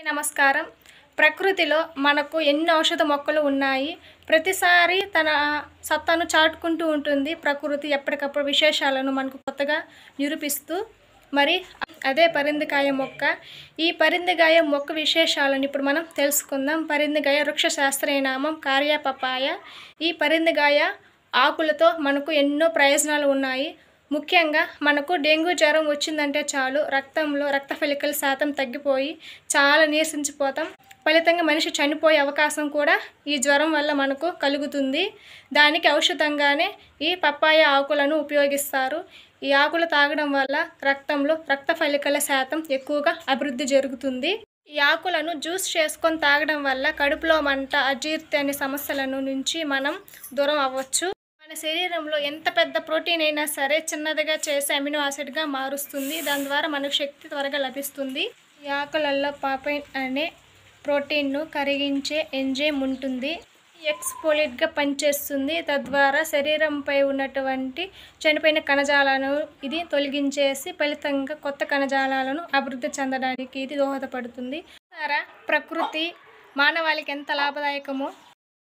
నమస్కారం. ప్రకృతిలో మనకు ఎన్ని ఔషధ మొక్కలు ఉన్నాయి. ప్రతిసారి తన సత్తాను చాటుకుంటూ ఉంటుంది. ప్రకృతి ఎప్పటికప్పుడు విశేషాలను మనకు కొత్తగా నిరూపిస్తూ మరి అదే పరిందికాయ మొక్క. ఈ పరిందికాయ మొక్క విశేషాలను ఇప్పుడు మనం తెలుసుకుందాం. పరిందికాయ వృక్ష శాస్త్రీయ నామం కార్యా పపాయ. ఈ పరిందికాయ ఆకులతో మనకు ఎన్నో ప్రయోజనాలు ఉన్నాయి. ముఖ్యంగా మనకు డెంగ్యూ జ్వరం వచ్చిందంటే చాలు రక్తంలో రక్త ఫలికల శాతం తగ్గిపోయి చాలా నీరసించిపోతాం. ఫలితంగా మనిషి చనిపోయే అవకాశం కూడా ఈ జ్వరం వల్ల మనకు కలుగుతుంది. దానికి ఔషధంగానే ఈ పప్పాయ ఆకులను ఉపయోగిస్తారు. ఈ ఆకులు తాగడం వల్ల రక్తంలో రక్త ఫలికల శాతం ఎక్కువగా అభివృద్ధి జరుగుతుంది. ఈ ఆకులను జ్యూస్ చేసుకొని తాగడం వల్ల కడుపులో మంట, అజీర్తి అనే సమస్యలను నుంచి మనం దూరం అవ్వచ్చు. మన శరీరంలో ఎంత పెద్ద ప్రోటీన్ అయినా సరే చిన్నదిగా చేసి అమినో యాసిడ్గా మారుస్తుంది. దాని ద్వారా మనకు శక్తి త్వరగా లభిస్తుంది. ఈ ఆకులలో పాపైన్ అనే ప్రోటీన్ను కరిగించే ఎంజైమ్ ఉంటుంది. ఎక్స్ఫోలియేట్గా పనిచేస్తుంది. తద్వారా శరీరంపై ఉన్నటువంటి చనిపోయిన కణజాలాలను ఇది తొలగించేసి ఫలితంగా కొత్త కణజాలాలను అభివృద్ధి చెందడానికి ఇది దోహదపడుతుంది. ప్రకృతి మానవాళికి ఎంత లాభదాయకమో